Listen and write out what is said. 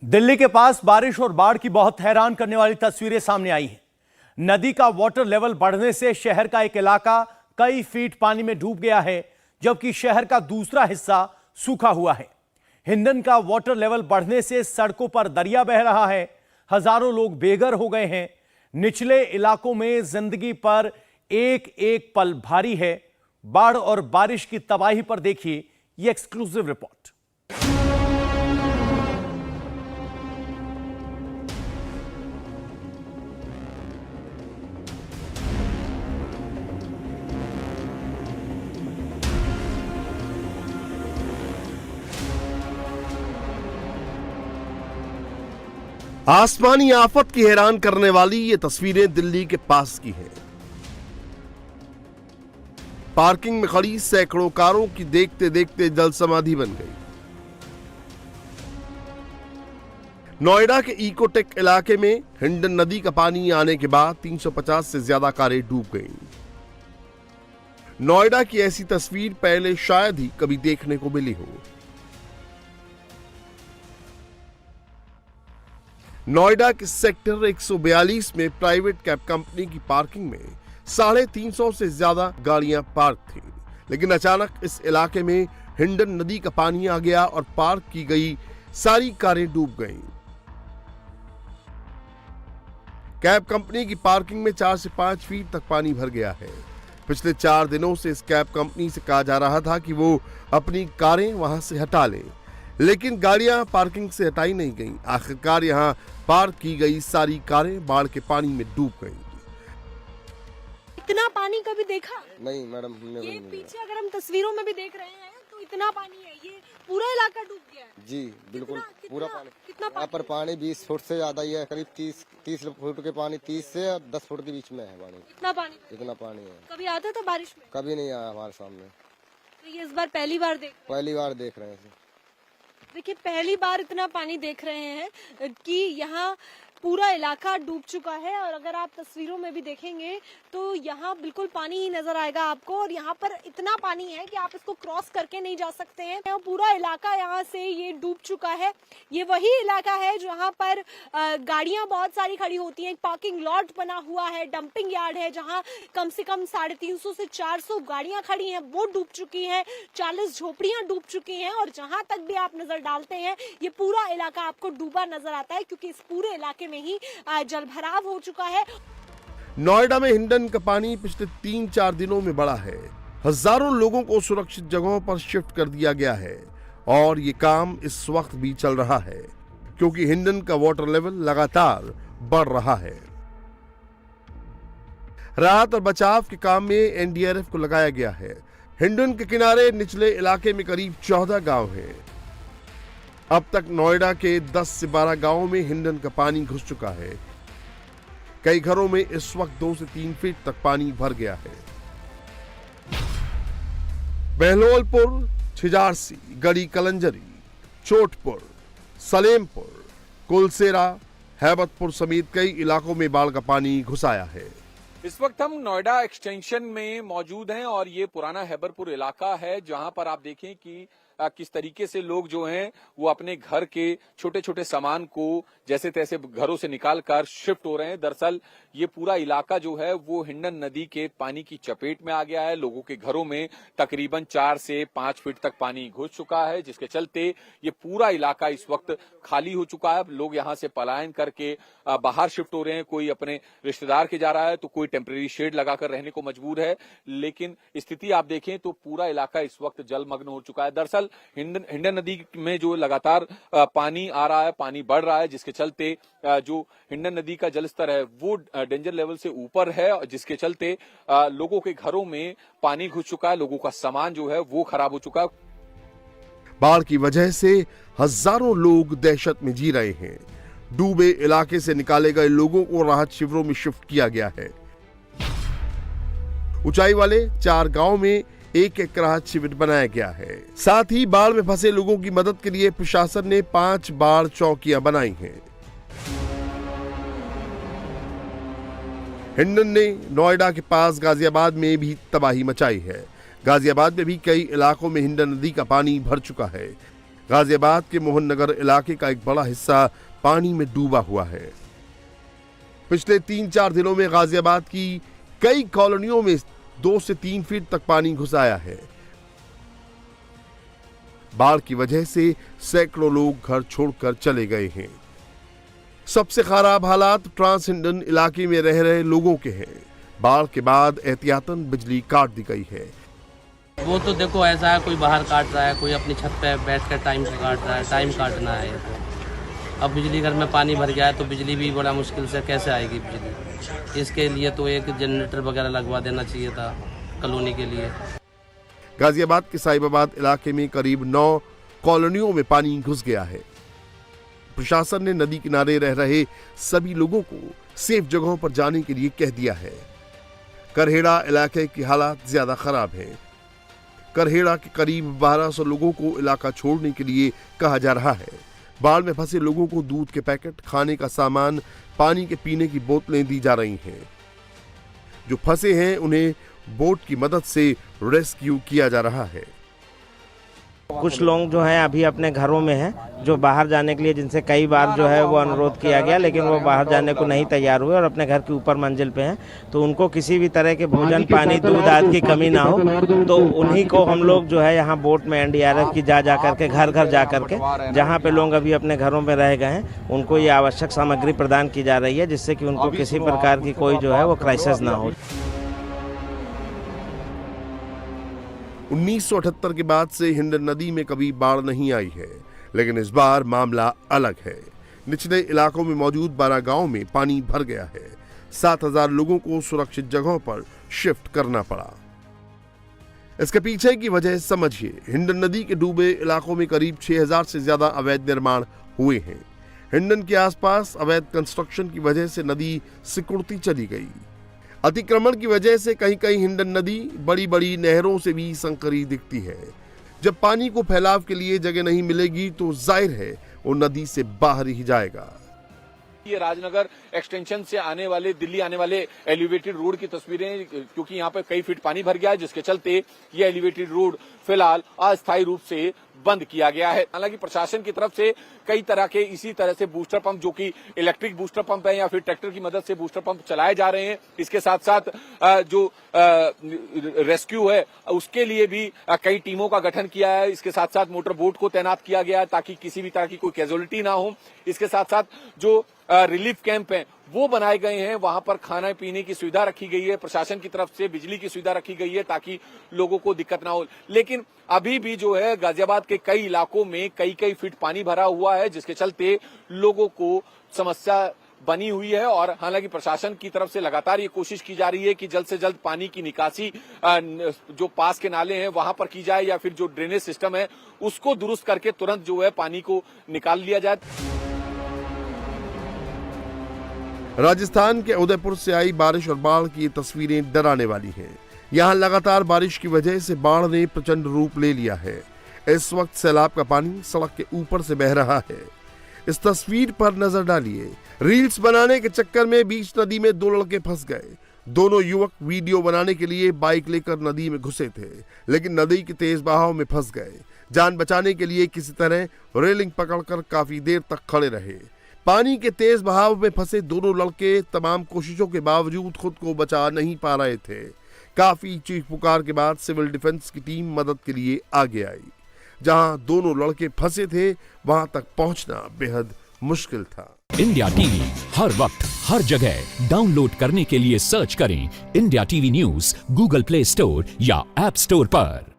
दिल्ली के पास बारिश और बाढ़ की बहुत हैरान करने वाली तस्वीरें सामने आई हैं। नदी का वाटर लेवल बढ़ने से शहर का एक इलाका कई फीट पानी में डूब गया है, जबकि शहर का दूसरा हिस्सा सूखा हुआ है। हिंडन का वाटर लेवल बढ़ने से सड़कों पर दरिया बह रहा है। हजारों लोग बेघर हो गए हैं। निचले इलाकों में जिंदगी पर एक एक पल भारी है। बाढ़ और बारिश की तबाही पर देखिए ये एक्सक्लूसिव रिपोर्ट। आसमानी आफत की हैरान करने वाली ये तस्वीरें दिल्ली के पास की हैं। पार्किंग में खड़ी सैकड़ों कारों की देखते देखते जल समाधि बन गई। नोएडा के इकोटेक इलाके में हिंडन नदी का पानी आने के बाद 350 से ज्यादा कारें डूब गईं। नोएडा की ऐसी तस्वीर पहले शायद ही कभी देखने को मिली हो। नोएडा के सेक्टर 142 में प्राइवेट कैब कंपनी की पार्किंग में 350 से ज्यादा गाड़ियां पार्क थी, लेकिन अचानक इस इलाके में हिंडन नदी का पानी आ गया और पार्क की गई सारी कारें डूब गईं। कैब कंपनी की पार्किंग में 4 से 5 फीट तक पानी भर गया है। पिछले 4 दिनों से इस कैब कंपनी से कहा जा रहा था कि वो अपनी कारें वहां से हटा लें, लेकिन गाड़ियां पार्किंग से हटाई नहीं गईं। आखिरकार यहां पार्क की गई सारी कारें बाढ़ के पानी में डूब गईं। इतना पानी कभी देखा? नहीं मैडम, हमने ये नहीं पीछे अगर हम तस्वीरों में भी देख रहे हैं तो इतना पानी है, ये पूरा इलाका डूब गया है। जी बिल्कुल पूरा पानी। कितना यहाँ पर पानी 20 फुट से ज्यादा ही है, करीब 30 फुट के पानी 30 से 10 फुट के बीच में है पानी। इतना पानी है। कभी आता था बारिश में? कभी नहीं आया हमारे सामने। तो ये इस बार पहली बार देख रहे हैं। देखिए, पहली बार इतना पानी देख रहे हैं कि यहाँ पूरा इलाका डूब चुका है। और अगर आप तस्वीरों में भी देखेंगे तो यहाँ बिल्कुल पानी ही नजर आएगा आपको, और यहाँ पर इतना पानी है कि आप इसको क्रॉस करके नहीं जा सकते हैं। पूरा इलाका यहाँ से ये डूब चुका है। ये वही इलाका है जहाँ पर गाड़ियाँ बहुत सारी खड़ी होती हैं। एक पार्किंग लॉट बना हुआ है, डंपिंग यार्ड है, जहाँ कम से कम 350 से 400 गाड़ियाँ खड़ी हैं, वो डूब चुकी हैं। 40 झोपड़ियाँ डूब चुकी हैं, और जहाँ तक भी आप नजर डालते हैं ये पूरा इलाका आपको डूबा नजर आता है, क्योंकि इस पूरे इलाके में ही जल भराव हो चुका है। नोएडा में हिंडन का पानी पिछले 3-4 दिनों में बढ़ा है। हजारों लोगों को सुरक्षित जगहों पर शिफ्ट कर दिया गया है, और ये काम इस वक्त भी चल रहा है, क्योंकि हिंडन का वाटर लेवल लगातार बढ़ रहा है। राहत और बचाव के काम में एनडीआरएफ को लगाया गया है। हिंडन के किनारे निचले इलाके में करीब 14 गांव हैं। अब तक नोएडा के 10 से 12 गांवों में हिंडन का पानी घुस चुका है। कई घरों में इस वक्त 2 से 3 फीट तक पानी भर गया है। बहलोलपुर, छिजारसी, गढ़ी कलंजरी, चोटपुर, सलेमपुर, कुलसेरा, हैबतपुर समेत कई इलाकों में बाढ़ का पानी घुस आया है। इस वक्त हम नोएडा एक्सटेंशन में मौजूद हैं, और ये पुराना हैबरपुर इलाका है, जहां पर आप देखें कि किस तरीके से लोग जो हैं वो अपने घर के छोटे छोटे सामान को जैसे तैसे घरों से निकालकर शिफ्ट हो रहे हैं। दरअसल ये पूरा इलाका जो है वो हिंडन नदी के पानी की चपेट में आ गया है। लोगों के घरों में तकरीबन 4 से 5 फीट तक पानी घुस चुका है, जिसके चलते ये पूरा इलाका इस वक्त खाली हो चुका है। लोग यहाँ से पलायन करके बाहर शिफ्ट हो रहे हैं। कोई अपने रिश्तेदार के जा रहा है तो कोई टेम्परेरी शेड लगाकर रहने को मजबूर है। लेकिन स्थिति आप देखें तो पूरा इलाका इस वक्त जलमग्न हो चुका है। दरअसल हिंडन नदी में जो लगातार पानी आ रहा है, पानी बढ़ रहा है, जिसके चलते जो हिंडन नदी का जलस्तर है वो डेंजर लेवल से ऊपर है, जिसके चलते लोगों के घरों में पानी घुस चुका है। लोगों का सामान जो है वो खराब हो चुका है। बाढ़ की वजह से हजारों लोग दहशत में जी रहे हैं। डूबे इलाके से निकाले गए लोगों को राहत शिविरों में शिफ्ट किया गया है। ऊंचाई वाले 4 गांवों में एक राहत शिविर बनाया गया है। साथ ही बाढ़ में फंसे लोगों की मदद के लिए प्रशासन ने 5 बाढ़ चौकियां बनाई हैं। हिंडन ने नोएडा के पास गाजियाबाद में भी तबाही मचाई है। गाजियाबाद में भी कई इलाकों में हिंडन नदी का पानी भर चुका है। गाजियाबाद के मोहन नगर इलाके का एक बड़ा हिस्सा पानी में डूबा हुआ है। पिछले 3-4 दिनों में गाजियाबाद की कई कॉलोनियों में 2 से 3 फीट तक पानी घुस आया है। बाढ़ की वजह से सैकड़ों लोग घर छोड़कर चले गए हैं। सबसे खराब हालात ट्रांस हिंडन इलाके में रह रहे लोगों के हैं। बाढ़ के बाद एहतियातन बिजली काट दी गई है। वो तो देखो ऐसा है, कोई बाहर काट रहा है, कोई अपनी छत पे बैठ कर टाइम काट रहा है, टाइम काटना है ये तो। अब बिजली घर में पानी भर गया है तो बिजली भी बड़ा मुश्किल से कैसे आएगी बिजली। इसके लिए तो एक जनरेटर वगैरह लगवा देना चाहिए था कॉलोनी के लिए। गाजियाबाद के साहिबाबाद इलाके में करीब 9 कॉलोनियों में पानी घुस गया है। प्रशासन ने नदी किनारे रह रहे सभी लोगों को सेफ जगहों पर जाने के लिए कह दिया है। करहेड़ा इलाके की हालात ज्यादा खराब है। करहेड़ा के करीब 1200 लोगों को इलाका छोड़ने के लिए कहा जा रहा है। बाढ़ में फंसे लोगों को दूध के पैकेट, खाने का सामान, पानी के पीने की बोतलें दी जा रही हैं। जो फंसे हैं उन्हें बोट की मदद से रेस्क्यू किया जा रहा है। कुछ लोग जो हैं अभी अपने घरों में हैं, जो बाहर जाने के लिए, जिनसे कई बार जो है वो अनुरोध किया गया लेकिन वो बाहर जाने को नहीं तैयार हुए और अपने घर के ऊपर मंजिल पे हैं। तो उनको किसी भी तरह के भोजन, पानी, दूध आदि की कमी ना हो, तो उन्हीं को हम लोग जो है यहाँ बोट में NDRF की जा करके घर घर जा करके, जहाँ पे लोग अभी अपने घरों में रह गए हैं, उनको ये आवश्यक सामग्री प्रदान की जा रही है जिससे कि उनको किसी प्रकार की कोई जो है वो क्राइसिस ना हो। 1978 के बाद से हिंडन नदी में कभी बाढ़ नहीं आई है, लेकिन इस बार मामला अलग है। निचले इलाकों में मौजूद 12 गांवों में पानी भर गया है। 7000 लोगों को सुरक्षित जगहों पर शिफ्ट करना पड़ा। इसके पीछे की वजह समझिए। हिंडन नदी के डूबे इलाकों में करीब 6000 से ज्यादा अवैध निर्माण हुए हैं। हिंडन के आसपास अवैध कंस्ट्रक्शन की वजह से नदी सिकुड़ती चली गई। अतिक्रमण की वजह से कहीं कहीं हिंडन नदी बड़ी बड़ी नहरों से भी संकरी दिखती है। जब पानी को फैलाव के लिए जगह नहीं मिलेगी तो जाहिर है वो नदी से बाहर ही जाएगा। ये राजनगर एक्सटेंशन से आने वाले, दिल्ली आने वाले एलिवेटेड रोड की तस्वीरें, क्योंकि यहाँ पे कई फीट पानी भर गया है, जिसके चलते ये एलिवेटेड रोड फिलहाल अस्थायी रूप से बंद किया गया है। हालांकि प्रशासन की तरफ से कई तरह के इसी तरह से बूस्टर पंप, जो कि इलेक्ट्रिक बूस्टर पंप है या फिर ट्रैक्टर की मदद से बूस्टर पंप चलाए जा रहे हैं। इसके साथ साथ जो रेस्क्यू है उसके लिए भी कई टीमों का गठन किया है। इसके साथ साथ मोटर बोट को तैनात किया गया है ताकि किसी भी तरह की कोई कैजुअलिटी ना हो। इसके साथ साथ जो रिलीफ कैंप हैं वो बनाए गए हैं, वहां पर खाना पीने की सुविधा रखी गई है। प्रशासन की तरफ से बिजली की सुविधा रखी गई है ताकि लोगों को दिक्कत ना हो। लेकिन अभी भी जो है गाजियाबाद के कई इलाकों में कई फीट पानी भरा हुआ है, जिसके चलते लोगों को समस्या बनी हुई है। और हालांकि प्रशासन की तरफ से लगातार ये कोशिश की जा रही है कि जल्द से जल्द पानी की निकासी जो पास के नाले हैं वहां पर की जाए, या फिर जो ड्रेनेज सिस्टम है उसको दुरुस्त करके तुरंत जो है पानी को निकाल लिया जाए। राजस्थान के उदयपुर से आई बारिश और बाढ़ की तस्वीरें डराने वाली हैं। यहाँ लगातार बारिश की वजह से बाढ़ ने प्रचंड रूप ले लिया है। इस वक्त सैलाब का पानी सड़क के ऊपर से बह रहा है। इस तस्वीर पर नजर डालिए। रील्स बनाने के चक्कर में बीच नदी में 2 लड़के फंस गए। दोनों युवक वीडियो बनाने के लिए बाइक लेकर नदी में घुसे थे, लेकिन नदी के तेज बहाव में फंस गए। जान बचाने के लिए किसी तरह रेलिंग पकड़कर काफी देर तक खड़े रहे। पानी के तेज बहाव में फंसे दोनों लड़के तमाम कोशिशों के बावजूद खुद को बचा नहीं पा रहे थे। काफी चीख पुकार के बाद सिविल डिफेंस की टीम मदद के लिए आगे आई। जहां दोनों लड़के फंसे थे वहां तक पहुंचना बेहद मुश्किल था। इंडिया टीवी हर वक्त हर जगह डाउनलोड करने के लिए सर्च करें India TV news Google play store या ऐप स्टोर पर।